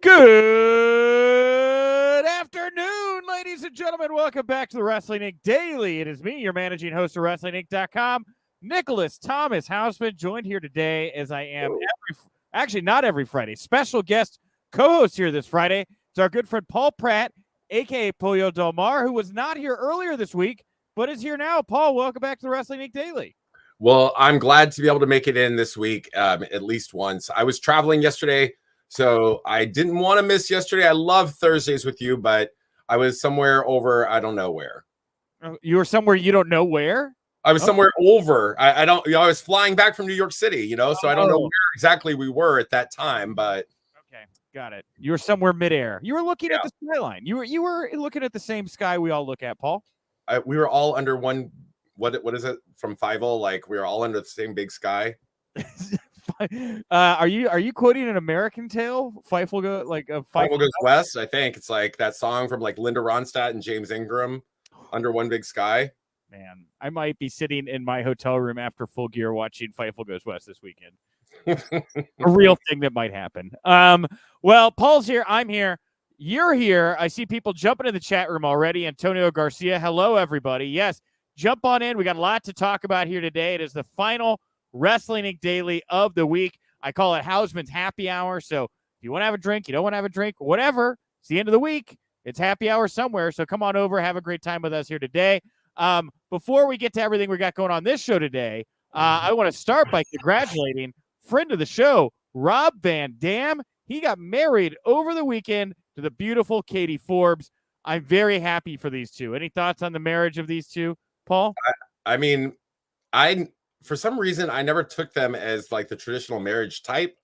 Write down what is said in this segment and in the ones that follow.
Good afternoon, ladies and gentlemen. Welcome back to the Wrestling Inc. Daily. It is me, your managing host of WrestlingInc.com, Nicholas Thomas Hausman, joined here today as I am not every Friday. Special guest co-host here this Friday. It's our good friend Paul Pratt, a.k.a. Pollo Del Mar, who was not here earlier this week, but is here now. Paul, welcome back to the Wrestling Inc. Daily. Well, I'm glad to be able to make it in this week at least once. I was traveling yesterday, so I didn't want to miss yesterday. I love Thursdays with you, but I was somewhere over, I don't know where. You were somewhere you don't know where? I was somewhere over. I don't, I was flying back from New York City, so I don't know where exactly we were at that time, but. Okay, got it. You were somewhere midair. You were looking at the skyline. You were looking at the same sky we all look at, Paul. We were all under one. What is it from Fievel? Like we were all under the same big sky. Are you quoting an American Tale? Fievel Goes west. I think it's like that song from like Linda Ronstadt and James Ingram, Under One Big Sky. Man, I might be sitting in my hotel room after Full Gear watching Fievel Goes West this weekend. A real thing that might happen. Well, Paul's here. I'm here. You're here. I see people jumping in the chat room already. Antonio Garcia. Hello, everybody. Yes. Jump on in. We got a lot to talk about here today. It is the final Wrestling Inc. Daily of the week. I call it Hausman's Happy Hour. So if you want to have a drink, you don't want to have a drink, whatever, it's the end of the week. It's happy hour somewhere. So come on over. Have a great time with us here today. Before we get to everything we got going on this show today, I want to start by congratulating friend of the show, Rob Van Dam. He got married over the weekend to the beautiful Katie Forbes. I'm very happy for these two. Any thoughts on the marriage of these two? Paul? I mean, for some reason, I never took them as like the traditional marriage type.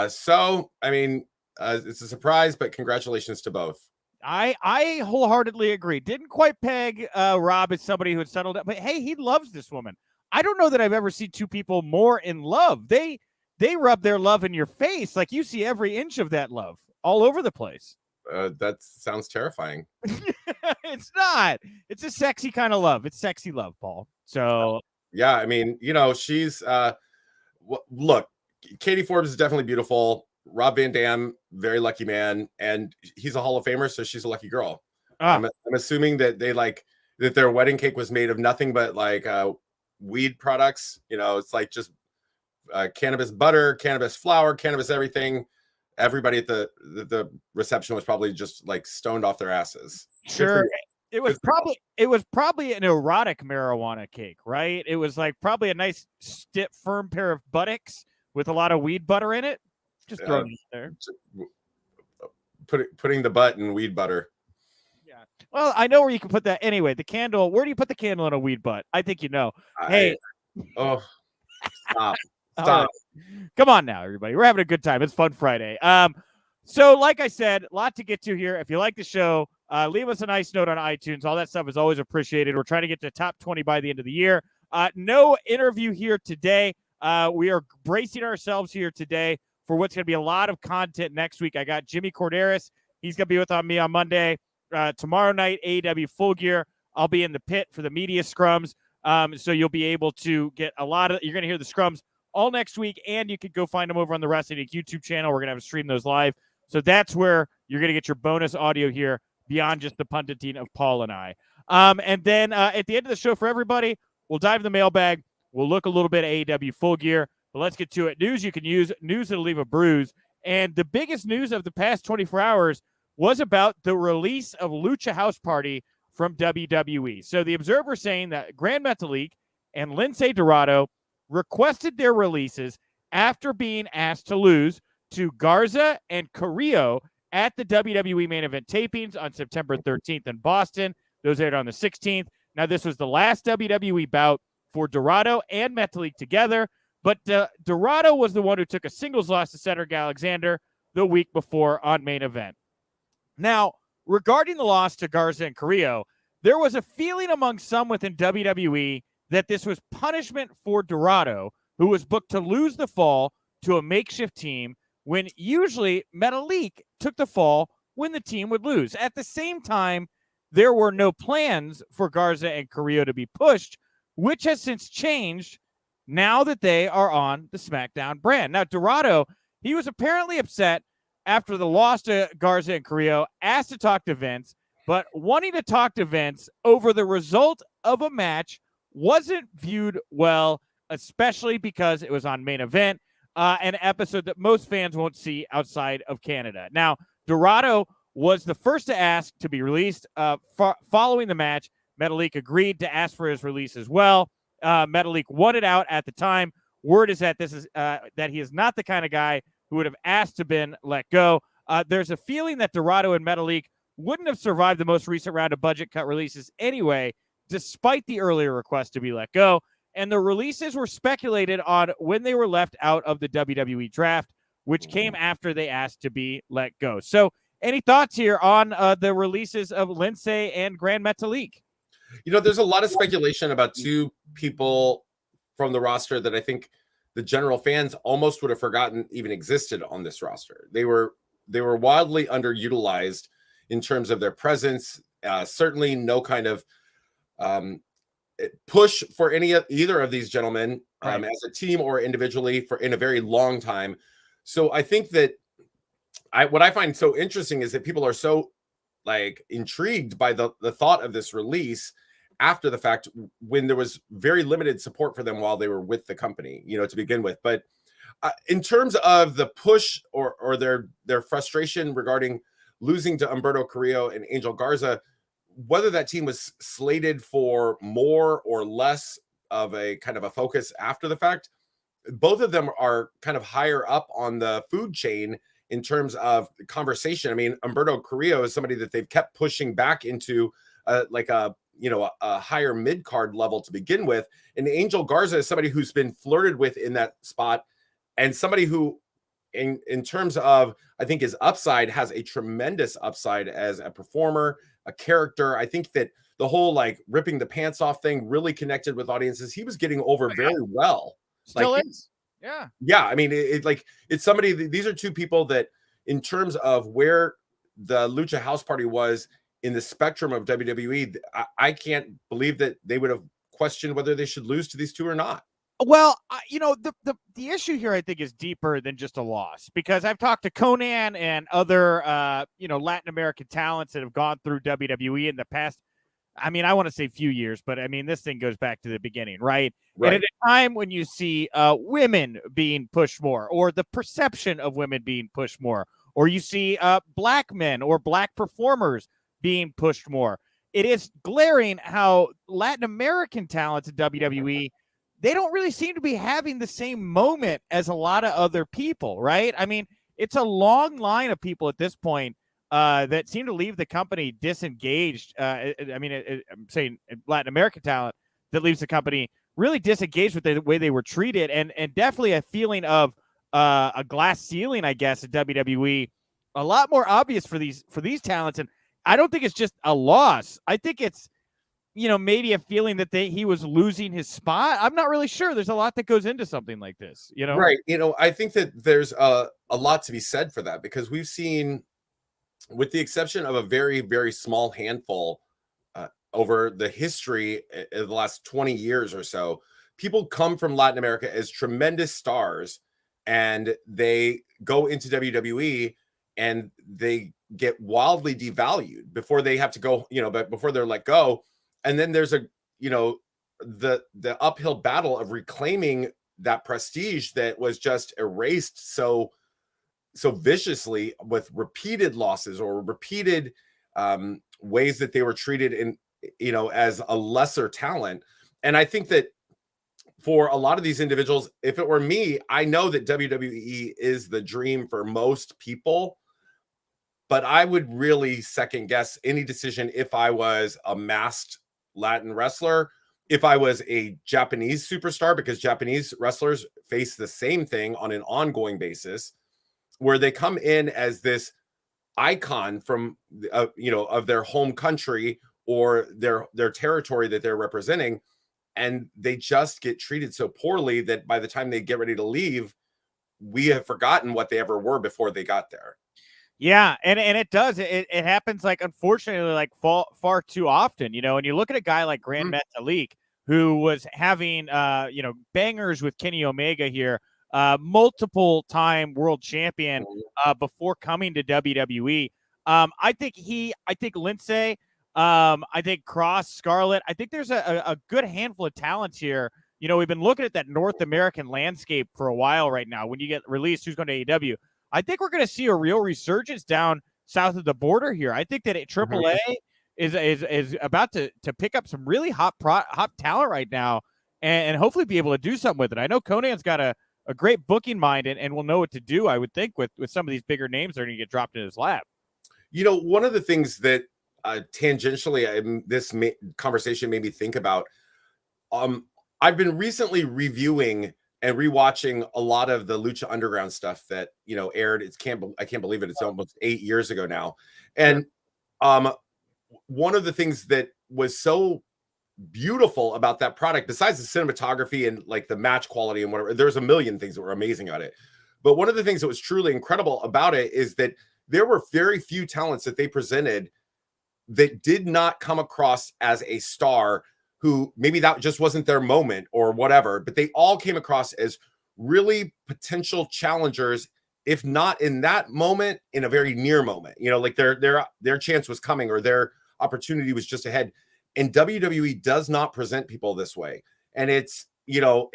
So, I mean, it's a surprise, but congratulations to both. I wholeheartedly agree. Didn't quite peg Rob as somebody who had settled up, but hey, he loves this woman. I don't know that I've ever seen two people more in love. They rub their love in your face. Like you see every inch of that love all over the place. That sounds terrifying. It's not. It's a sexy kind of love. It's sexy love, Paul. So yeah, I mean, she's look, Katie Forbes is definitely beautiful. Rob Van Dam, very lucky man, and he's a Hall of Famer, so she's a lucky girl. I'm assuming that that their wedding cake was made of nothing but like weed products. It's like just cannabis butter, cannabis flour, cannabis everything. Everybody at the reception was probably just like stoned off their asses. Sure. It was probably an erotic marijuana cake, right? It was like probably a nice stiff, firm pair of buttocks with a lot of weed butter in it. Just throwing it there. Putting the butt in weed butter. Yeah. Well, I know where you can put that. Anyway, the candle. Where do you put the candle in a weed butt? I think you know. Hey. Stop. Stop. Come on now, everybody. We're having a good time. It's Fun Friday. So like I said, a lot to get to here. If you like the show, leave us a nice note on iTunes. All that stuff is always appreciated. We're trying to get to top 20 by the end of the year. No interview here today. We are bracing ourselves here today for what's going to be a lot of content next week. I got Jimmy Corderas. He's going to be with me on Monday. Tomorrow night, AEW Full Gear. I'll be in the pit for the media scrums. So you'll be able to get you're going to hear the scrums all next week, and you could go find them over on the Wrestling Inc. YouTube channel. We're going to have a stream those live. So that's where you're going to get your bonus audio here beyond just the punting of Paul and I. And then at the end of the show for everybody, we'll dive in the mailbag. We'll look a little bit at AEW Full Gear, but let's get to it. News you can use, news that'll leave a bruise. And the biggest news of the past 24 hours was about the release of Lucha House Party from WWE. So the Observer saying that Grand Metalik and Lince Dorado requested their releases after being asked to lose to Garza and Carrillo at the WWE main event tapings on September 13th in Boston. Those aired on the 16th. Now, this was the last WWE bout for Dorado and Metalik together, but Dorado was the one who took a singles loss to Cedric Alexander the week before on main event. Now, regarding the loss to Garza and Carrillo, there was a feeling among some within WWE that this was punishment for Dorado, who was booked to lose the fall to a makeshift team when usually Metalik took the fall when the team would lose. At the same time, there were no plans for Garza and Carrillo to be pushed, which has since changed now that they are on the SmackDown brand. Now, Dorado, he was apparently upset after the loss to Garza and Carrillo, asked to talk to Vince, but wanting to talk to Vince over the result of a match wasn't viewed well, especially because it was on Main Event, an episode that most fans won't see outside of Canada. Now, Dorado was the first to ask to be released. Following the match, Metalik agreed to ask for his release as well. Metalik wanted out at the time. Word is that that he is not the kind of guy who would have asked to been let go. There's a feeling that Dorado and Metalik wouldn't have survived the most recent round of budget cut releases anyway, despite the earlier request to be let go. And the releases were speculated on when they were left out of the WWE draft, which came after they asked to be let go. So any thoughts here on the releases of Lindsay and Grand Metalik? There's a lot of speculation about two people from the roster that I think the general fans almost would have forgotten even existed on this roster. They were wildly underutilized in terms of their presence. Certainly no kind of push for either of these gentlemen as a team or individually in a very long time. So I think that what I find so interesting is that people are so intrigued by the thought of this release after the fact, when there was very limited support for them while they were with the company, to begin with. But in terms of the push or their frustration regarding losing to Humberto Carrillo and Angel Garza, whether that team was slated for more or less of a kind of a focus after the fact, both of them are kind of higher up on the food chain in terms of conversation. I mean, Humberto Carrillo is somebody that they've kept pushing back into a higher mid-card level to begin with. And Angel Garza is somebody who's been flirted with in that spot, and somebody who, in terms of, I think his upside, has a tremendous upside as a performer, a character. I think that the whole ripping the pants off thing really connected with audiences. He was getting over very well. Still is. Yeah. Yeah. I mean, it's somebody, these are two people that, in terms of where the Lucha House Party was in the spectrum of WWE, I can't believe that they would have questioned whether they should lose to these two or not. Well, the issue here, I think, is deeper than just a loss, because I've talked to Conan and other, Latin American talents that have gone through WWE in the past. I mean, I want to say few years, but I mean, this thing goes back to the beginning, right? And at a time when you see women being pushed more, or the perception of women being pushed more, or you see black men or black performers being pushed more, it is glaring how Latin American talents in WWE, they don't really seem to be having the same moment as a lot of other people, right? I mean, it's a long line of people at this point that seem to leave the company disengaged. I'm saying Latin American talent that leaves the company really disengaged with the way they were treated, and definitely a feeling of a glass ceiling, I guess, at WWE, a lot more obvious for these talents. And I don't think it's just a loss. I think it's, maybe a feeling that he was losing his spot. I'm not really sure. There's a lot that goes into something like this, Right. I think that there's a lot to be said for that, because we've seen, with the exception of a very, very small handful over the history of the last 20 years or so, people come from Latin America as tremendous stars, and they go into WWE and they get wildly devalued before they have to go, but before they're let go. And then there's the uphill battle of reclaiming that prestige that was just erased so viciously with repeated losses or repeated ways that they were treated in, as a lesser talent. And I think that for a lot of these individuals, if it were me, I know that WWE is the dream for most people, but I would really second guess any decision if I was a masked Latin wrestler, if I was a Japanese superstar, because Japanese wrestlers face the same thing on an ongoing basis, where they come in as this icon from, of their home country or their territory that they're representing, and they just get treated so poorly that by the time they get ready to leave, we have forgotten what they ever were before they got there. Yeah, and it does. It happens, unfortunately, far too often, and you look at a guy like Grand Metalik, who was having, bangers with Kenny Omega here multiple time world champion before coming to WWE. I think Lindsay, I think Cross, Scarlett, I think there's a good handful of talents here. You know, we've been looking at that North American landscape for a while right now. When you get released, who's going to AEW? I think we're going to see a real resurgence down south of the border here. I think that AAA is about to pick up some really hot talent right now, and hopefully be able to do something with it. I know Conan's got a great booking mind and will know what to do, I would think, with some of these bigger names that are going to get dropped in his lap. You know, one of the things that tangentially this conversation made me think about, I've been recently reviewing and rewatching a lot of the Lucha Underground stuff that, you know, aired. I can't believe it. It's almost 8 years ago now. And one of the things that was so beautiful about that product, besides the cinematography and like the match quality and whatever, there's a million things that were amazing about it. But one of the things that was truly incredible about it is that there were very few talents that they presented that did not come across as a star, who maybe that just wasn't their moment or whatever, but they all came across as really potential challengers, if not in that moment, in a very near moment. You know, like their chance was coming, or their opportunity was just ahead. And WWE does not present people this way. And it's, you know,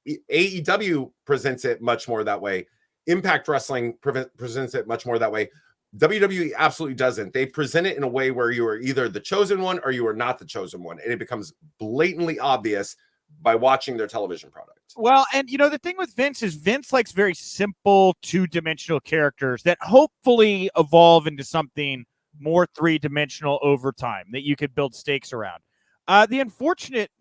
AEW presents it much more that way. Impact Wrestling presents it much more that way. WWE absolutely doesn't. They present it in a way where you are either the chosen one or you are not the chosen one. And it becomes blatantly obvious by watching their television product. Well, and you know, the thing with Vince is Vince likes very simple two-dimensional characters that hopefully evolve into something more three-dimensional over time that you could build stakes around. The unfortunate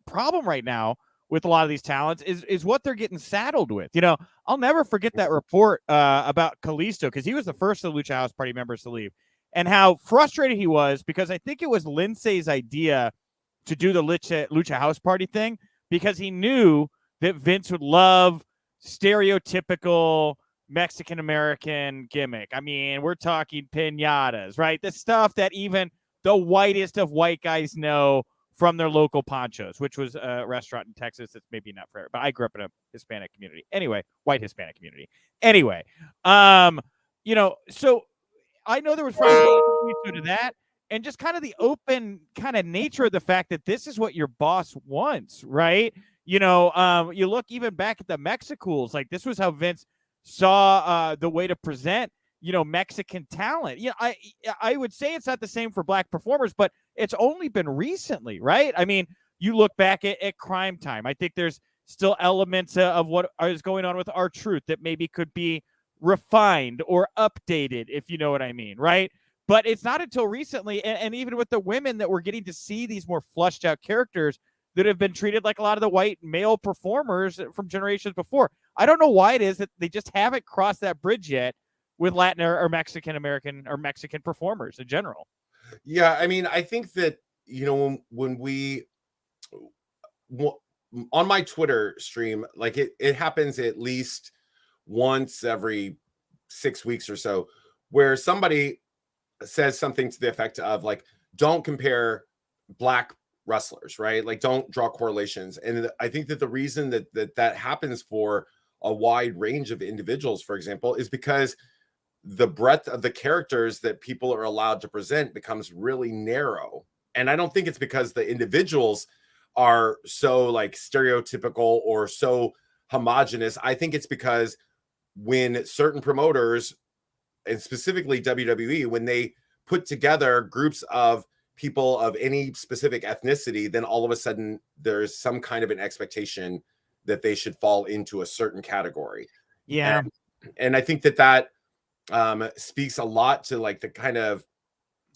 problem right now with a lot of these talents is what they're getting saddled with. You know, I'll never forget that report about Kalisto, because he was the first of the Lucha House Party members to leave, and how frustrated he was, because I think it was Lindsay's idea to do the Lucha House Party thing, because he knew that Vince would love stereotypical Mexican-American gimmick. I mean, we're talking piñatas, right? The stuff that even the whitest of white guys know from their local Ponchos, which was a restaurant in Texas that's maybe not fair, but I grew up in a Hispanic community. Anyway, white Hispanic community. Anyway, you know, so I know there was frustration to that, and just kind of the open kind of nature of the fact that this is what your boss wants, right? You know, you look even back at the Mexicools, like this was how Vince saw the way to present, you know, Mexican talent. You know, I would say it's not the same for black performers, but it's only been recently, right? I mean, you look back at Crime Time. I think there's still elements of what is going on with R-Truth that maybe could be refined or updated, if you know what I mean, right? But it's not until recently, and even with the women, that we're getting to see these more flushed out characters that have been treated like a lot of the white male performers from generations before. I don't know why it is that they just haven't crossed that bridge yet with Latin or Mexican American or Mexican performers in general. Yeah, I mean, I think that, you know, when we on my Twitter stream, like it happens at least once every 6 weeks or so, where somebody says something to the effect of like, don't compare black wrestlers, right? Like, don't draw correlations. And I think that the reason that happens for a wide range of individuals, for example, is because the breadth of the characters that people are allowed to present becomes really narrow. And I don't think it's because the individuals are so like stereotypical or so homogenous. I think it's because when certain promoters, and specifically WWE, when they put together groups of people of any specific ethnicity, then all of a sudden there's some kind of an expectation that they should fall into a certain category. Yeah. And I think that speaks a lot to like the kind of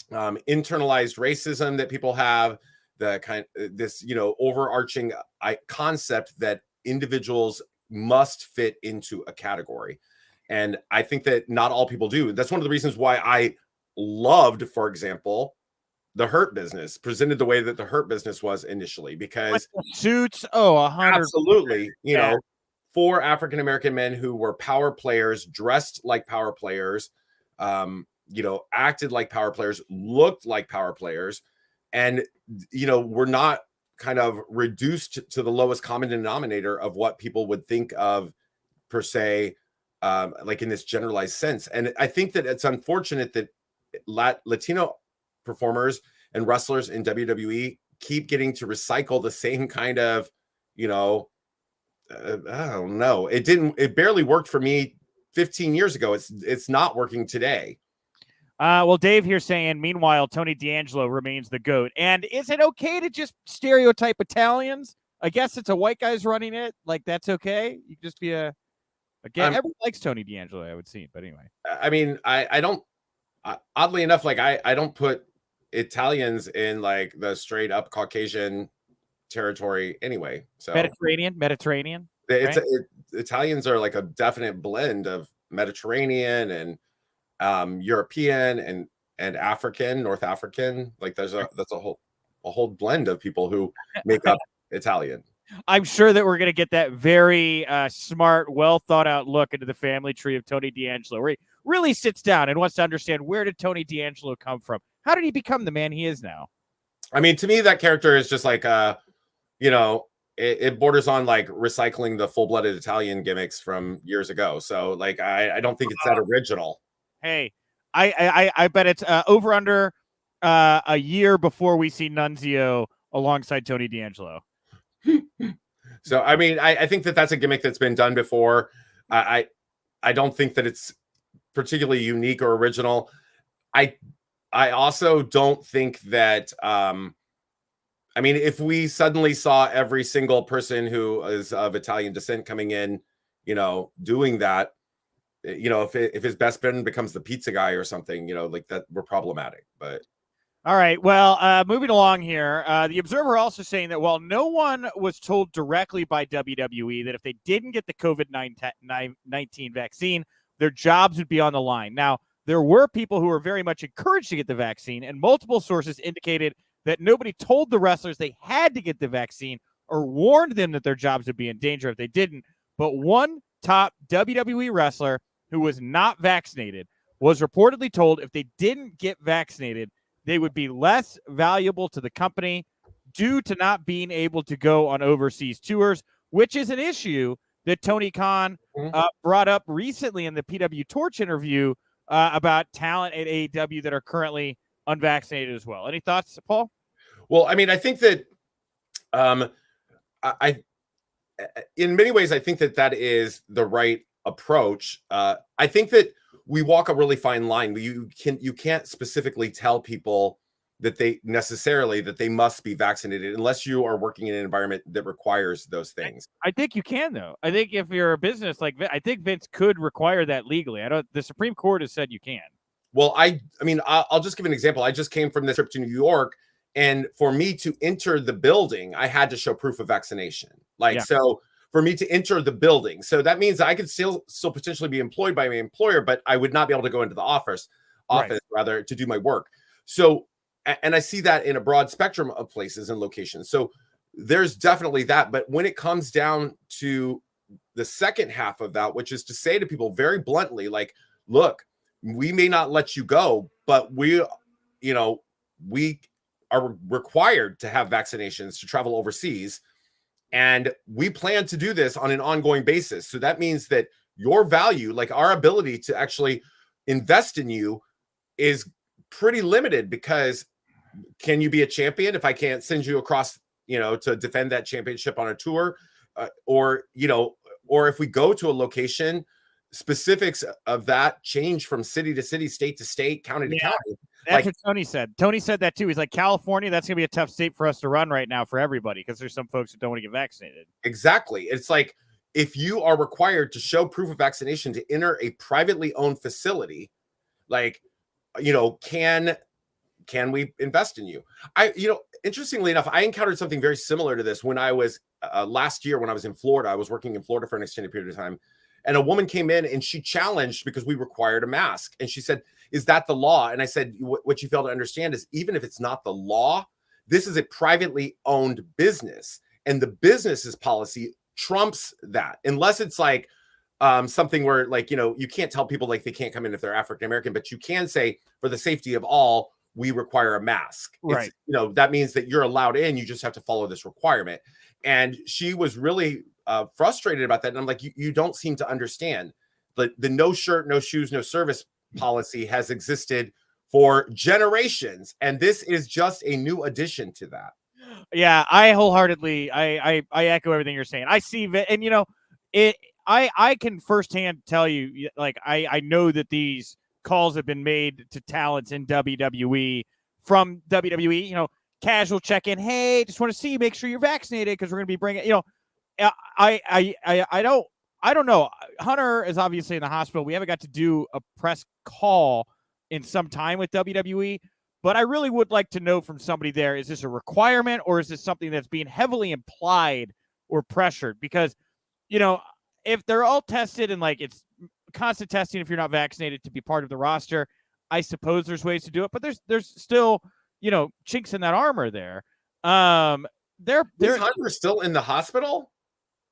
internalized racism that people have, the kind this, you know, overarching concept that individuals must fit into a category. And I think that not all people do. That's one of the reasons why I loved, for example, the Hurt Business presented the way that the Hurt Business was initially, because suits, 100%. Absolutely, you know, 4 African-American men who were power players, dressed like power players, you know, acted like power players, looked like power players, and, you know, were not kind of reduced to the lowest common denominator of what people would think of per se, like in this generalized sense. And I think that it's unfortunate that Latino performers and wrestlers in WWE keep getting to recycle the same kind of, I don't know. It barely worked for me 15 years ago. It's not working today. Well, Dave here saying, meanwhile, Tony D'Angelo remains the GOAT. And is it okay to just stereotype Italians? I guess it's a white guy's running it. Like, that's okay. You can just be everyone likes Tony D'Angelo, I would see. But anyway. I mean, I don't, oddly enough, like I don't put Italians in like the straight up Caucasian territory anyway. So Mediterranean. Right? Italians are like a definite blend of Mediterranean and European and African, North African. Like that's a whole blend of people who make up Italian. I'm sure that we're going to get that very smart, well thought out look into the family tree of Tony D'Angelo, where he really sits down and wants to understand, where did Tony D'Angelo come from? How did he become the man he is now? I mean, to me, that character is just like, it borders on like recycling the full-blooded Italian gimmicks from years ago. So like, I don't think it's that original. Hey, I bet it's over under a year before we see Nunzio alongside Tony D'Angelo. So, I mean, I think that's a gimmick that's been done before. I don't think that it's particularly unique or original. I also don't think that, I mean, if we suddenly saw every single person who is of Italian descent coming in, doing that, if his best friend becomes the pizza guy or something, like that, we're problematic. But all right, well, moving along here, the Observer also saying that while no one was told directly by WWE that if they didn't get the COVID-19 vaccine, their jobs would be on the line. Now, there were people who were very much encouraged to get the vaccine, and multiple sources indicated that nobody told the wrestlers they had to get the vaccine or warned them that their jobs would be in danger if they didn't. But one top WWE wrestler who was not vaccinated was reportedly told if they didn't get vaccinated, they would be less valuable to the company due to not being able to go on overseas tours, which is an issue that Tony Khan brought up recently in the PW Torch interview about talent at AEW that are currently unvaccinated as well. Any thoughts, Paul? Well, I mean, I think that in many ways, I think that is the right approach. I think that we walk a really fine line. You can't specifically tell people that they must be vaccinated unless you are working in an environment that requires those things. I think you can, though. I think if you're a business like I think Vince could require that legally. The Supreme Court has said you can. Well, I mean, I'll just give an example. I just came from this trip to New York, and for me to enter the building, I had to show proof of vaccination. So for me to enter the building. So that means I could still potentially be employed by my employer, but I would not be able to go into the office rather to do my work. So, and I see that in a broad spectrum of places and locations. So there's definitely that. But when it comes down to the second half of that, which is to say to people very bluntly, like, look, we may not let you go, but we are required to have vaccinations to travel overseas. And we plan to do this on an ongoing basis. So that means that your value, like our ability to actually invest in you, is pretty limited, because can you be a champion if I can't send you across, to defend that championship on a tour? Or if we go to a location, specifics of that change from city to city, state to state, county to county. That's what Tony said. Tony said that too. He's like, California, that's going to be a tough state for us to run right now for everybody, because there's some folks that don't want to get vaccinated. Exactly. It's like, if you are required to show proof of vaccination to enter a privately owned facility, can we invest in you? Interestingly enough, I encountered something very similar to this when I was last year when I was in Florida. I was working in Florida for an extended period of time. And a woman came in and she challenged, because we required a mask. And she said, is that the law? And I said, what you fail to understand is, even if it's not the law, this is a privately owned business. And the business's policy trumps that, unless it's like something where you can't tell people like they can't come in if they're African American, but you can say, for the safety of all, we require a mask. Right. It's, you know, that means that you're allowed in. You just have to follow this requirement. And she was really frustrated about that. And I'm like, you don't seem to understand. The no shirt, no shoes, no service policy has existed for generations. And this is just a new addition to that. Yeah, I wholeheartedly, I echo everything you're saying. I see it, and you know, I can firsthand tell you, like, I know that these calls have been made to talents in WWE from WWE. You know, casual check-in. Hey, just want to see you. Make sure you're vaccinated because we're going to be bringing. You know, I don't know. Hunter is obviously in the hospital. We haven't got to do a press call in some time with WWE. But I really would like to know from somebody there, is this a requirement or is this something that's being heavily implied or pressured? Because, you know, if they're all tested and like it's constant testing if you're not vaccinated to be part of the roster, I suppose there's ways to do it. But there's still, you know, chinks in that armor there. They're Hunter's still in the hospital?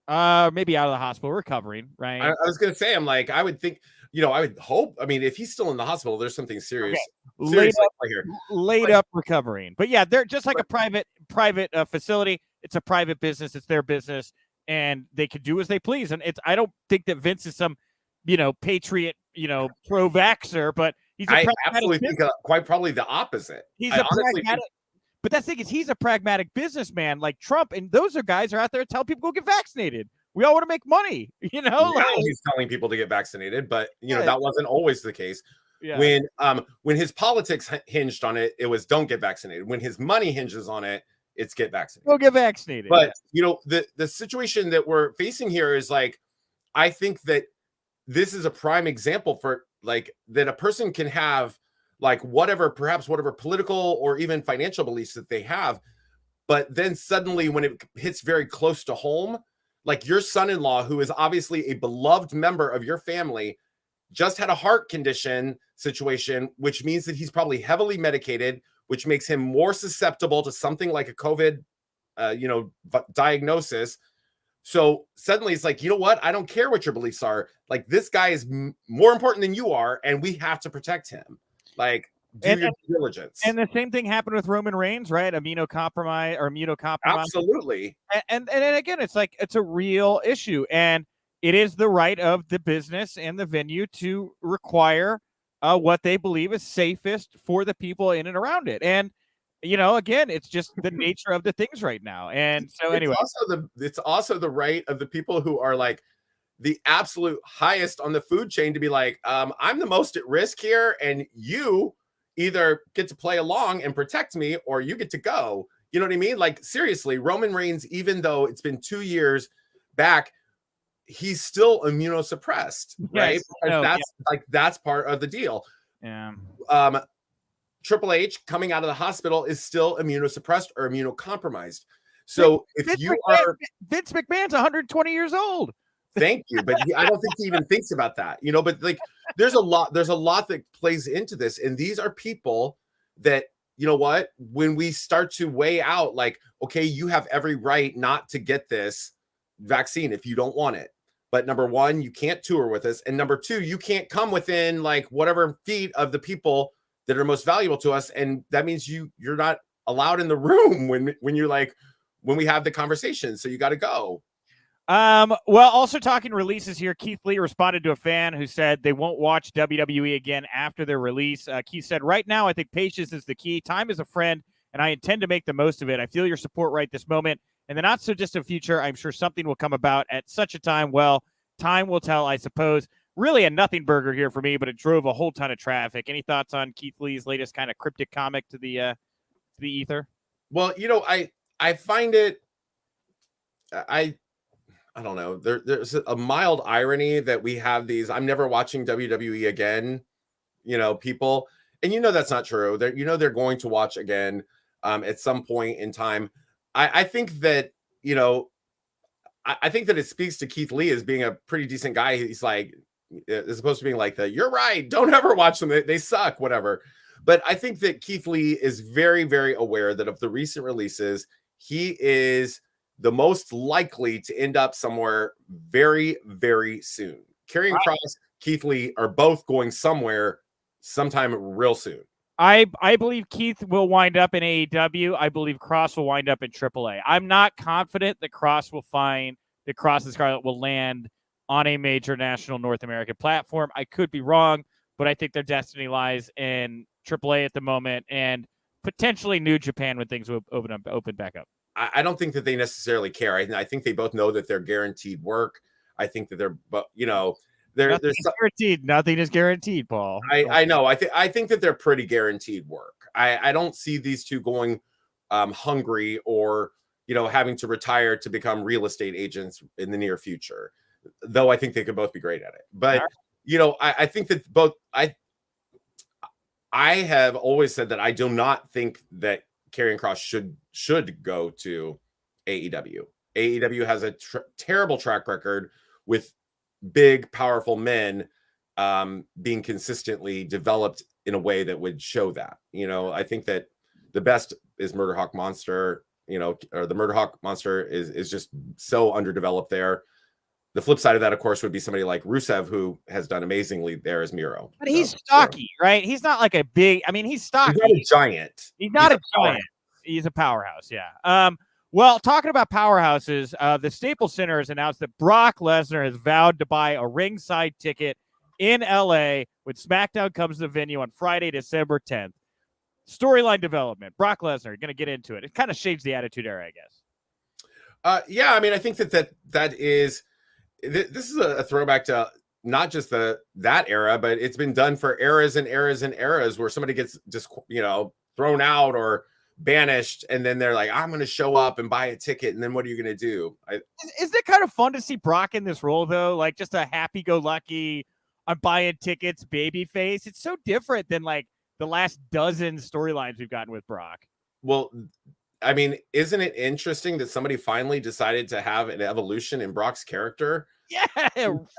Maybe out of the hospital, recovering, right? I was going to say, I'm like, I would think, you know, I would hope. I mean, if he's still in the hospital, there's something serious. Okay. Laid up recovering. But yeah, they're just like a private facility. It's a private business. It's their business, and they can do as they please. And I don't think that Vince is some, you know, patriot, you know, pro-vaxxer, but I absolutely think quite probably the opposite. He's a pragmatic. But that's the thing, is he's a pragmatic businessman like Trump, and those guys are out there to tell people go get vaccinated. We all want to make money, you know. Now he's telling people to get vaccinated, but you know that wasn't always the case. Yeah. When his politics hinged on it, it was don't get vaccinated. When his money hinges on it, it's get vaccinated. Go get vaccinated. But you know, the situation that we're facing here is like, I think that this is a prime example for like that a person can have like perhaps whatever political or even financial beliefs that they have, but then suddenly when it hits very close to home, like your son-in-law, who is obviously a beloved member of your family, just had a heart condition situation, which means that he's probably heavily medicated, which makes him more susceptible to something like a COVID, diagnosis. So suddenly it's like, you know what? I don't care what your beliefs are. Like this guy is more important than you are, and we have to protect him. Like, do your diligence. And the same thing happened with Roman Reigns, right? Immunocompromised. Absolutely. And again, it's like, it's a real issue. And it is the right of the business and the venue to require what they believe is safest for the people in and around it. And, you know, again, it's just the nature of the things right now. And so anyway. It's also the right of the people who are like the absolute highest on the food chain to be like, I'm the most at risk here, and you either get to play along and protect me or you get to go. You know what I mean? Like, seriously, Roman Reigns, even though it's been 2 years back, he's still immunosuppressed, right? Yes, that's part of the deal. Yeah. Triple H coming out of the hospital is still immunosuppressed or immunocompromised. So Vince McMahon's 120 years old. Thank you, but I don't think he even thinks about that, you know. But like, there's a lot that plays into this, and these are people that, you know what, when we start to weigh out, like, okay, you have every right not to get this vaccine if you don't want it, but number one, you can't tour with us, and number two, you can't come within like whatever feet of the people that are most valuable to us, and that means you're not allowed in the room when you're like, when we have the conversation, so you got to go. Well, also talking releases here, Keith Lee responded to a fan who said they won't watch WWE again after their release. Keith said, right now, I think patience is the key. Time is a friend, and I intend to make the most of it. I feel your support right this moment. In the not so distant future, I'm sure something will come about at such a time. Well, time will tell, I suppose. Really a nothing burger here for me, but it drove a whole ton of traffic. Any thoughts on Keith Lee's latest kind of cryptic comic to the ether? Well, you know, I find it, I don't know. There's a mild irony that we have these, I'm never watching WWE again, you know, people, and you know that's not true. They're going to watch again at some point in time. I think that, you know, I think that it speaks to Keith Lee as being a pretty decent guy. He's like, as opposed to being like you're right, don't ever watch them, they suck, whatever. But I think that Keith Lee is very, very aware that of the recent releases, he is the most likely to end up somewhere very, very soon. Karrion Kross, Keith Lee are both going somewhere sometime real soon. I believe Keith will wind up in AEW. I believe Cross will wind up in AAA. I'm not confident that Cross and Scarlett will land on a major national North American platform. I could be wrong, but I think their destiny lies in AAA at the moment and potentially New Japan when things will open back up. I don't think that they necessarily care. I think they both know that they're guaranteed work. I think that they're, there's guaranteed. Nothing is guaranteed, Paul. I know. I think that they're pretty guaranteed work. I don't see these two going hungry or having to retire to become real estate agents in the near future. Though I think they could both be great at it. But I think that both I have always said that I do not think that Karrion Kross should go to AEW. AEW has a terrible track record with big, powerful men being consistently developed in a way that would show that. I think that the best is Murder Hawk Monster, or the Murder Hawk Monster is just so underdeveloped there. The flip side of that, of course, would be somebody like Rusev, who has done amazingly there as Miro. But he's stocky, right? He's not like a big. I mean, he's stocky. He's not a giant. He's not a giant. He's a powerhouse. Yeah. Well, talking about powerhouses, the Staples Center has announced that Brock Lesnar has vowed to buy a ringside ticket in LA when SmackDown comes to the venue on Friday, December 10th. Storyline development. Brock Lesnar, going to get into it. It kind of shades the Attitude Era, I guess. Yeah, I mean, I think that is. This is a throwback to not just that era, but it's been done for eras and eras and eras where somebody gets just thrown out or banished, and then they're like, I'm going to show up and buy a ticket, and then what are you going to do? Isn't it kind of fun to see Brock in this role, though? Like just a happy-go-lucky, I'm buying tickets baby face. It's so different than like the last dozen storylines we've gotten with Brock. Well, I mean, isn't it interesting that somebody finally decided to have an evolution in Brock's character? Yeah,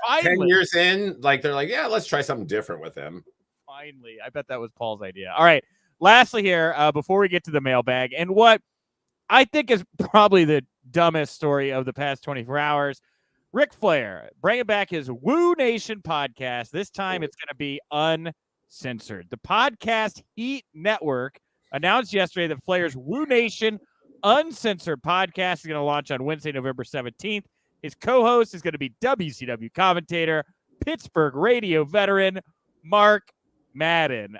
finally. 10 years in, like they're like, yeah, let's try something different with him. Finally. I bet that was Paul's idea. All right. Lastly here, before we get to the mailbag, and what I think is probably the dumbest story of the past 24 hours, Ric Flair bringing back his Woo Nation podcast. This time it's going to be uncensored. The Podcast Heat Network announced yesterday that Flair's Woo Nation Uncensored podcast is going to launch on Wednesday, November 17th. His co-host is going to be WCW commentator, Pittsburgh radio veteran, Mark Madden.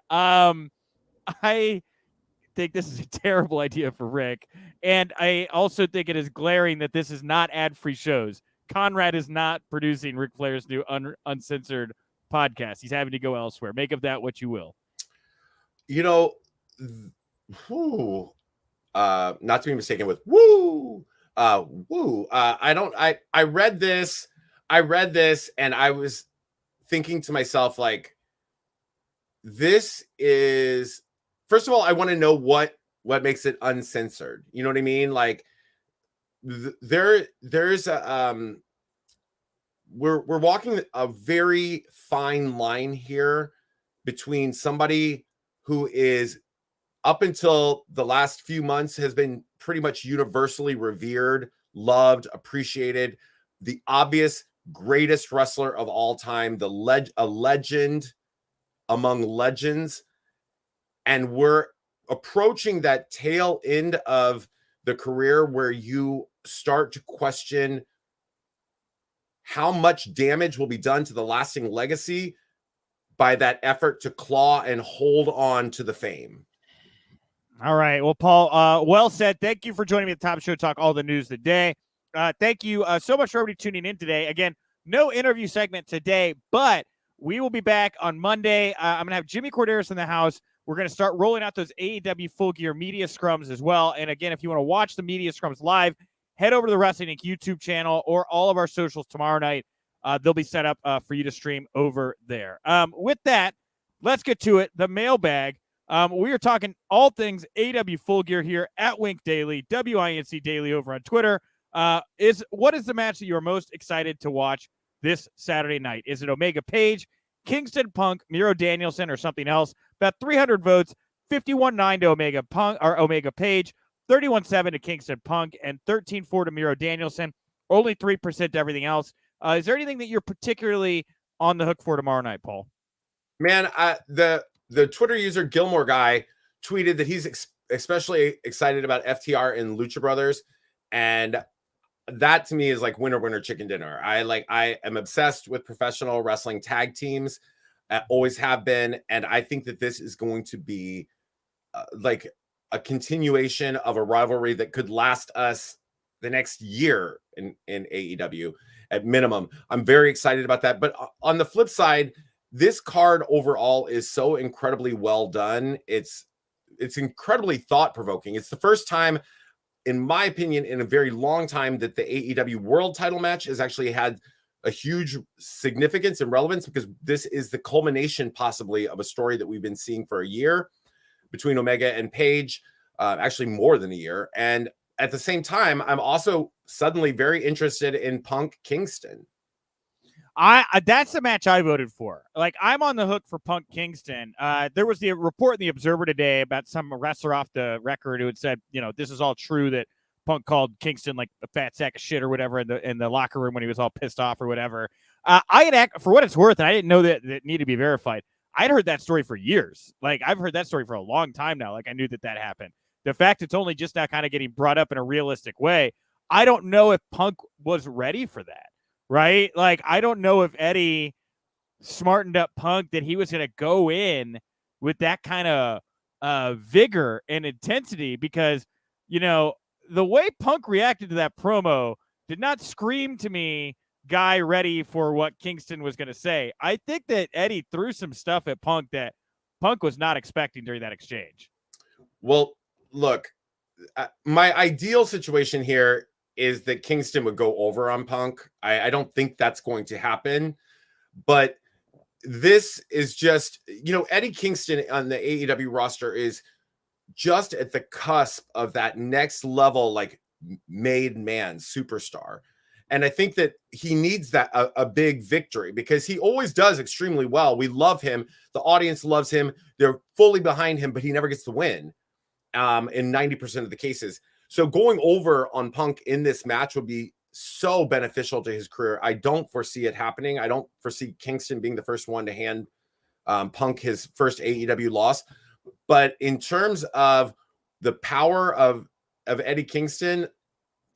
I think this is a terrible idea for Rick, and I also think it is glaring that this is not ad-free shows. Conrad is not producing Ric Flair's new uncensored podcast. He's having to go elsewhere. Make of that what you will. Not to be mistaken with woo. I read this and I was thinking to myself, like, this is, first of all, I want to know what makes it uncensored. You know what I mean? Like there's a, we're walking a very fine line here between somebody who is, up until the last few months, has been pretty much universally revered, loved, appreciated, the obvious greatest wrestler of all time, a legend among legends. And we're approaching that tail end of the career where you start to question how much damage will be done to the lasting legacy by that effort to claw and hold on to the fame. All right. Well, Paul, well said. Thank you for joining me at the Top Show Talk, all the news of the day. Thank you so much for everybody tuning in today. Again, no interview segment today, but we will be back on Monday. I'm going to have Jimmy Corderas in the house. We're going to start rolling out those AEW Full Gear media scrums as well. And again, if you want to watch the media scrums live, head over to the Wrestling Inc. YouTube channel or all of our socials tomorrow night. They'll be set up for you to stream over there. With that, let's get to it. The mailbag. We are talking all things AEW Full Gear here at Wink Daily, WINC Daily over on Twitter. What is the match that you are most excited to watch this Saturday night? Is it Omega Page, Kingston Punk, Miro Danielson, or something else? About 300 votes, 51-9 to Omega Punk or Omega Page, 31-7 to Kingston Punk, and 13-4 to Miro Danielson. Only 3% to everything else. Is there anything that you're particularly on the hook for tomorrow night, Paul? Man, the Twitter user Gilmore Guy tweeted that he's especially excited about FTR and Lucha Brothers, and that to me is like winner winner chicken dinner. I am obsessed with professional wrestling tag teams, always have been, and I think that this is going to be like a continuation of a rivalry that could last us the next year in AEW at minimum. I'm very excited about that. But on the flip side, this card overall is so incredibly well done. It's incredibly thought-provoking. It's the first time, in my opinion, in a very long time that the AEW World Title match has actually had a huge significance and relevance, because this is the culmination possibly of a story that we've been seeing for a year between Omega and Page, actually more than a year. And at the same time, I'm also suddenly very interested in Punk Kingston. That's the match I voted for. Like, I'm on the hook for Punk Kingston. There was the report in the Observer today about some wrestler off the record who had said, this is all true, that Punk called Kingston like a fat sack of shit or whatever in the locker room when he was all pissed off or whatever. I had, for what it's worth, and I didn't know that it needed to be verified, I'd heard that story for years. Like, I've heard that story for a long time now. Like, I knew that happened. The fact it's only just now kind of getting brought up in a realistic way, I don't know if Punk was ready for that, right? Like, I don't know if Eddie smartened up Punk that he was going to go in with that kind of vigor and intensity, because, the way Punk reacted to that promo did not scream to me guy ready for what Kingston was going to say. I think that Eddie threw some stuff at Punk that Punk was not expecting during that exchange. Well, look, my ideal situation here is that Kingston would go over on Punk. I don't think that's going to happen, but this is just, Eddie Kingston on the AEW roster is just at the cusp of that next level, like made man superstar. And I think that he needs that a big victory, because he always does extremely well. We love him. The audience loves him. They're fully behind him, but he never gets the win in 90% of the cases. So going over on Punk in this match would be so beneficial to his career. I don't foresee it happening. I don't foresee Kingston being the first one to hand Punk his first AEW loss. But in terms of the power of Eddie Kingston,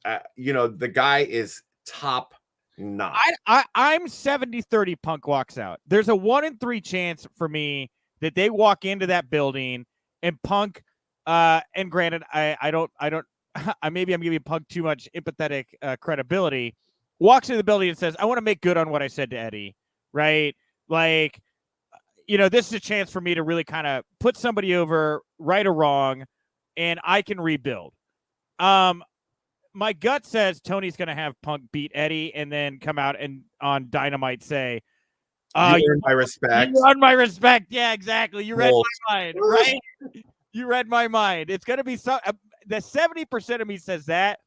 the guy is top notch. I'm 70-30 Punk walks out. There's a 1 in 3 chance for me that they walk into that building and Punk, and granted, I don't maybe I'm giving Punk too much empathetic credibility, walks into the building and says, I want to make good on what I said to Eddie, right? Like, this is a chance for me to really kind of put somebody over, right or wrong, and I can rebuild. My gut says Tony's going to have Punk beat Eddie and then come out and on Dynamite say, you earned my respect. You earned my respect. Yeah, exactly. You read my mind, right? You read my mind. It's going to be the 70% of me says that.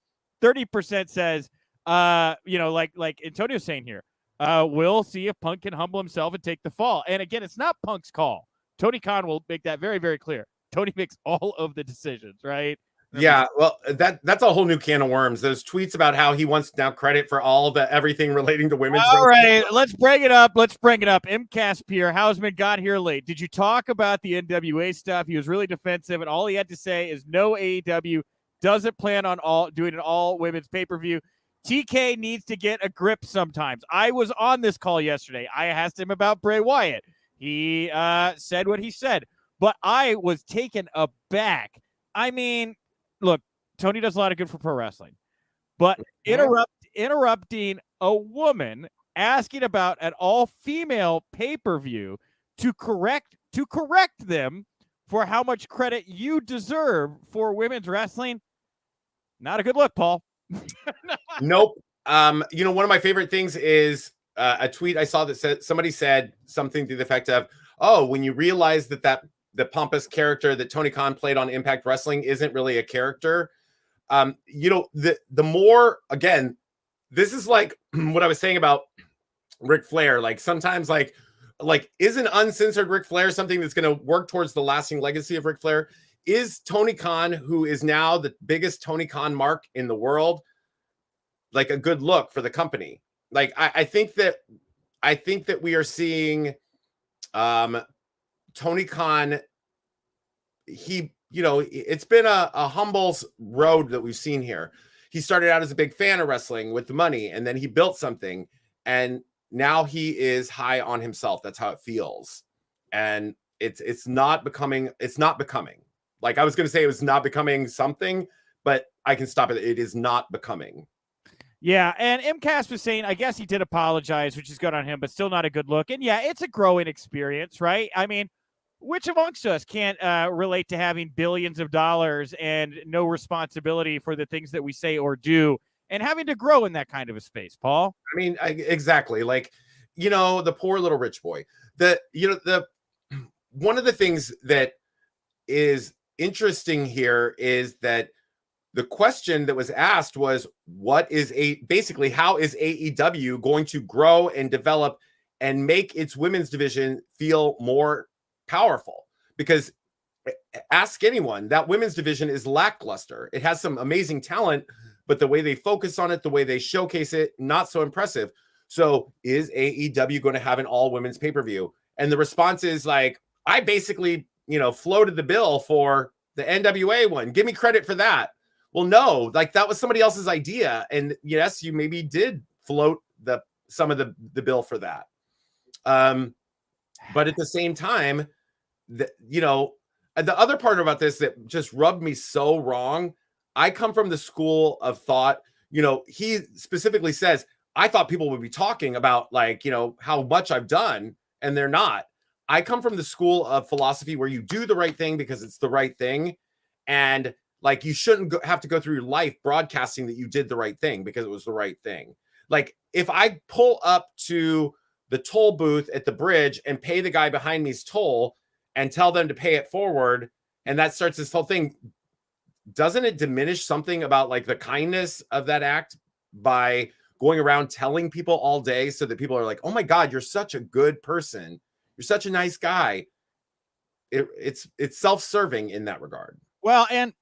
30% says, like Antonio's saying here, we'll see if Punk can humble himself and take the fall. And again, it's not Punk's call. Tony Khan will make that very, very clear. Tony makes all of the decisions, right? Yeah, well, that's a whole new can of worms. Those tweets about how he wants now credit for everything relating to women's. All right, let's bring it up. MCAS Pierre Hausman got here late. Did you talk about the NWA stuff? He was really defensive, and all he had to say is no, AEW doesn't plan on doing an all women's pay-per-view. TK needs to get a grip sometimes. I was on this call yesterday. I asked him about Bray Wyatt. He said what he said, but I was taken aback. I mean, look, Tony does a lot of good for pro wrestling, but interrupting a woman asking about an all-female pay-per-view to correct them for how much credit you deserve for women's wrestling, not a good look, Paul. Nope. One of my favorite things is a tweet I saw that said somebody said something to the effect of, "Oh, when you realize that the pompous character that Tony Khan played on Impact Wrestling isn't really a character." The more, again, this is like what I was saying about Ric Flair. Like sometimes, like isn't uncensored Ric Flair something that's going to work towards the lasting legacy of Ric Flair? Is Tony Khan, who is now the biggest Tony Khan mark in the world, like a good look for the company? Like I think that we are seeing Tony Khan, it's been a humble road that we've seen here. He started out as a big fan of wrestling with the money, and then he built something, and now he is high on himself. That's how it feels. And it's not becoming, like, I was going to say it was not becoming something, but I can stop it. It is not becoming. Yeah, and MCAS was saying, I guess he did apologize, which is good on him, but still not a good look. And yeah, it's a growing experience, right? I mean, which amongst us can't relate to having billions of dollars and no responsibility for the things that we say or do, and having to grow in that kind of a space, Paul? I mean, exactly. Like, the poor little rich boy. One of the things that is interesting here is that the question that was asked was, basically, how is AEW going to grow and develop and make its women's division feel more powerful? Because ask anyone, that women's division is lackluster. It has some amazing talent, but the way they focus on it, the way they showcase it, not so impressive. So is AEW going to have an all women's pay-per-view? And the response is like, I basically, floated the bill for the NWA one. Give me credit for that. Well, no, like that was somebody else's idea. And yes, you maybe did float some of the bill for that. But at the same time, the other part about this that just rubbed me so wrong, I come from the school of thought, he specifically says, I thought people would be talking about like, how much I've done, and they're not. I come from the school of philosophy where you do the right thing because it's the right thing. And like, you shouldn't have to go through your life broadcasting that you did the right thing because it was the right thing. Like, if I pull up to the toll booth at the bridge and pay the guy behind me's toll and tell them to pay it forward, and that starts this whole thing, doesn't it diminish something about like the kindness of that act by going around telling people all day so that people are like, oh my God, you're such a good person. You're such a nice guy. It's self-serving in that regard. Well, and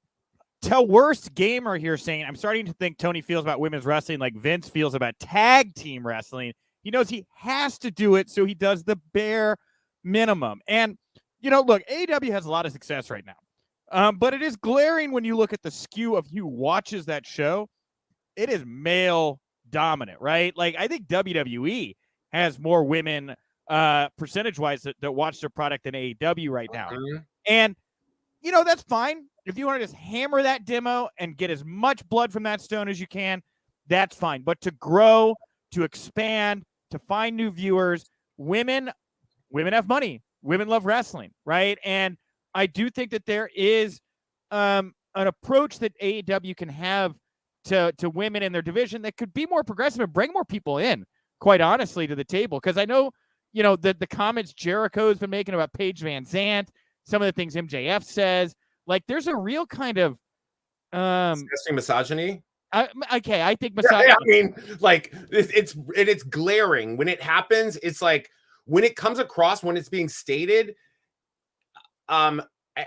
to worst gamer here saying, I'm starting to think Tony feels about women's wrestling like Vince feels about tag team wrestling. He knows he has to do it, so he does the bare minimum. And, look, AEW has a lot of success right now. But it is glaring when you look at the skew of who watches that show. It is male dominant, right? Like, I think WWE has more women percentage-wise that watch their product than AEW right now. Mm-hmm. And, that's fine. If you want to just hammer that demo and get as much blood from that stone as you can, that's fine. But to grow, to expand, to find new viewers, women have money. Women love wrestling, right? And I do think that there is an approach that AEW can have to women in their division that could be more progressive and bring more people in, quite honestly, to the table. Because I know, the comments Jericho's been making about Paige Van Zandt, some of the things MJF says, like there's a real kind of disgusting misogyny. I think misogyny. Yeah, I mean, like it's glaring when it happens. It's like when it comes across, when it's being stated. And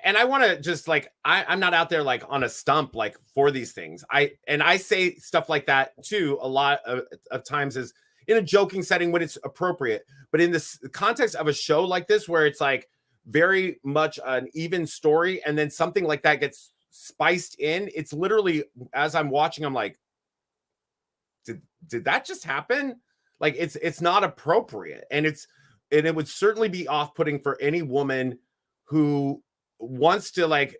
I want to just like I'm not out there like on a stump like for these things. I say stuff like that too a lot of times is in a joking setting when it's appropriate. But in this context of a show like this, where it's like very much an even story, and then something like that gets spiced in, it's literally, as I'm watching, I'm like, did that just happen? Like it's not appropriate, and it would certainly be off-putting for any woman who wants to like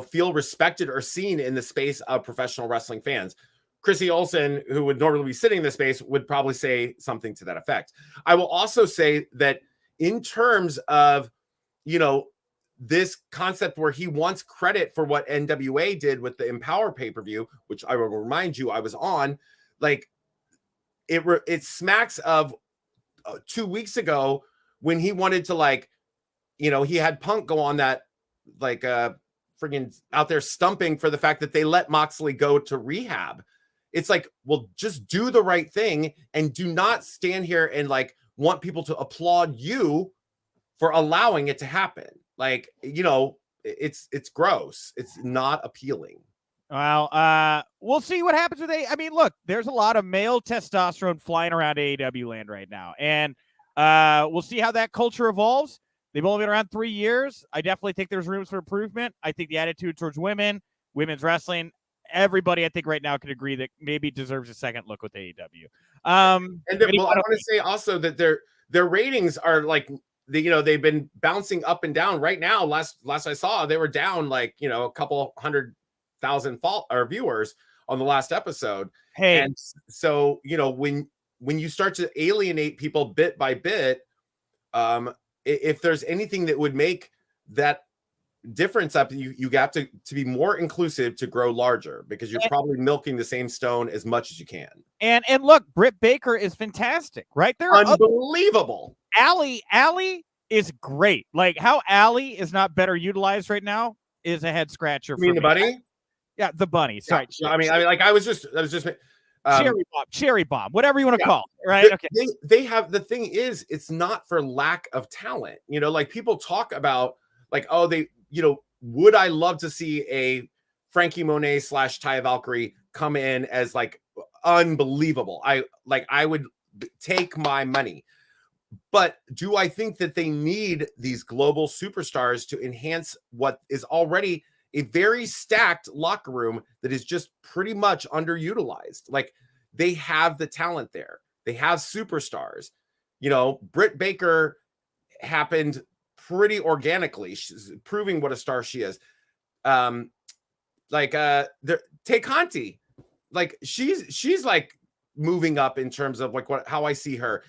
feel respected or seen in the space of professional wrestling fans. Chrissy Olsen, who would normally be sitting in this space, would probably say something to that effect. I will also say that in terms of this concept where he wants credit for what NWA did with the Empower pay-per-view, which I will remind you I was on, like it smacks of 2 weeks ago when he wanted to like, he had Punk go on that like friggin' out there stumping for the fact that they let Moxley go to rehab. It's like, well, just do the right thing and do not stand here and like want people to applaud you for allowing it to happen. Like, it's gross. It's not appealing. Well, we'll see what happens with I mean, look, there's a lot of male testosterone flying around AEW land right now. And we'll see how that culture evolves. They've only been around 3 years. I definitely think there's rooms for improvement. I think the attitude towards women's wrestling, everybody I think right now can agree that maybe deserves a second look with AEW. I want to say also that their ratings are like they've been bouncing up and down. Right now, last I saw, they were down like a couple 100,000 viewers on the last episode. Hey, and so when you start to alienate people bit by bit, if there's anything that would make that difference up, you have to be more inclusive to grow larger, because you're probably milking the same stone as much as you can. And look, Britt Baker is fantastic, right? They're unbelievable. Allie is great. Like, how Allie is not better utilized right now is a head scratcher. You mean the bunny? Yeah, the bunny. Sorry. Yeah, I mean, like I was just cherry bomb, whatever you want to call it, right? Okay. They have, the thing is, it's not for lack of talent. Like people talk about like, oh, would I love to see a Frankie Monet / Taya Valkyrie come in as like unbelievable. I would take my money. But do I think that they need these global superstars to enhance what is already a very stacked locker room that is just pretty much underutilized? Like, they have the talent there. They have superstars. Britt Baker happened pretty organically. She's proving what a star she is. Tay Conti, like she's like moving up in terms of like how I see her.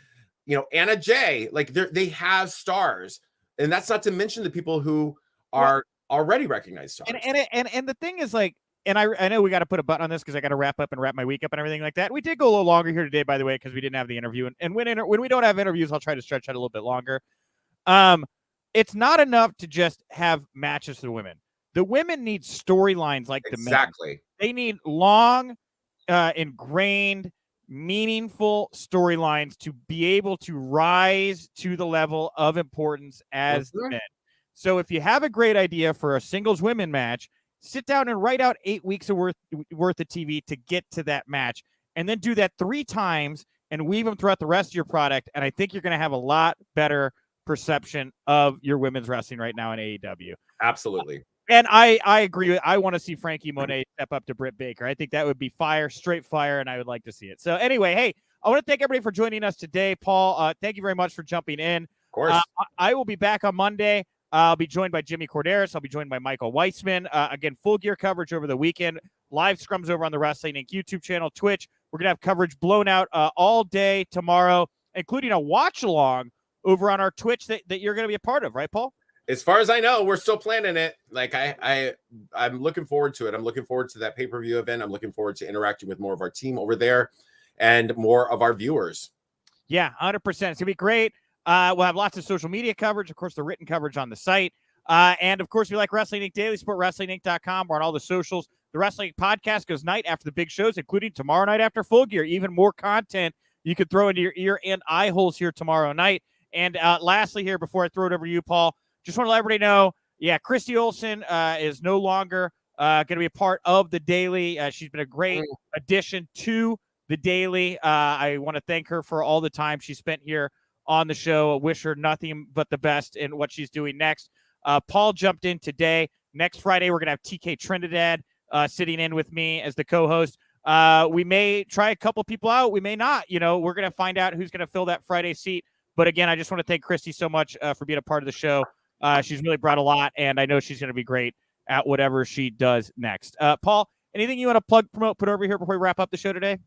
Anna Jay, like they have stars, and that's not to mention the people who are already recognized stars. And the thing is, like, and I know we got to put a button on this because I got to wrap my week up and everything like that. We did go a little longer here today, by the way, because we didn't have the interview. And when we don't have interviews, I'll try to stretch out a little bit longer. It's not enough to just have matches for the women. The women need storylines like the men. Exactly. They need long, ingrained, meaningful storylines to be able to rise to the level of importance as the men. So if you have a great idea for a singles women match, sit down and write out 8 weeks worth of TV to get to that match, and then do that 3 times and weave them throughout the rest of your product. And I think you're going to have a lot better perception of your women's wrestling right now in AEW. Absolutely. And I agree. I want to see Frankie Monet step up to Britt Baker. I think that would be fire, straight fire, and I would like to see it. So anyway, hey, I want to thank everybody for joining us today. Paul, thank you very much for jumping in. Of course. I will be back on Monday. I'll be joined by Jimmy Corderas. I'll be joined by Michael Weissman. Again, full gear coverage over the weekend. Live scrums over on the Wrestling Inc. YouTube channel, Twitch. We're going to have coverage blown out all day tomorrow, including a watch-along over on our Twitch that you're going to be a part of, right, Paul? As far as I know, we're still planning it. Like I'm looking forward to it. I'm looking forward to that pay-per-view event. I'm looking forward to interacting with more of our team over there and more of our viewers. Yeah, 100%. It's going to be great. We'll have lots of social media coverage, of course, the written coverage on the site. And, of course, we like Wrestling Inc. Daily, support WrestlingInc.com. We're on all the socials. The Wrestling Podcast goes night after the big shows, including tomorrow night after Full Gear. Even more content you could throw into your ear and eye holes here tomorrow night. And lastly here, before I throw it over to you, Paul, just want to let everybody know, Christy Olson is no longer going to be a part of the Daily. She's been a great addition to the Daily. I want to thank her for all the time she spent here on the show. I wish her nothing but the best in what she's doing next. Paul jumped in today. Next Friday, we're going to have TK Trinidad sitting in with me as the co-host. We may try a couple people out. We may not. We're going to find out who's going to fill that Friday seat. But again, I just want to thank Christy so much for being a part of the show. She's really brought a lot, and I know she's going to be great at whatever she does next. Paul, anything you want to plug, promote, put over here before we wrap up the show today?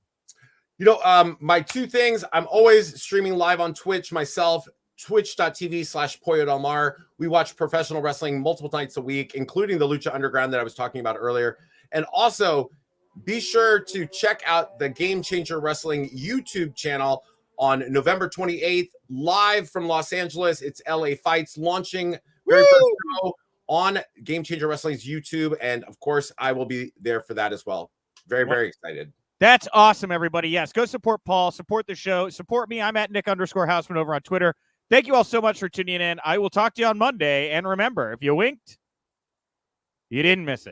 My 2 things. I'm always streaming live on Twitch myself, twitch.tv/Pollo Del Mar. We watch professional wrestling multiple nights a week, including the Lucha Underground that I was talking about earlier. And also, be sure to check out the Game Changer Wrestling YouTube channel on November 28th, live from Los Angeles. It's LA Fights launching very first show on Game Changer Wrestling's YouTube. And of course, I will be there for that as well. Very, very excited. That's awesome, everybody. Yes, go support Paul, support the show, support me. I'm at Nick_Hausman over on Twitter. Thank you all so much for tuning in. I will talk to you on Monday. And remember, if you winked, you didn't miss it.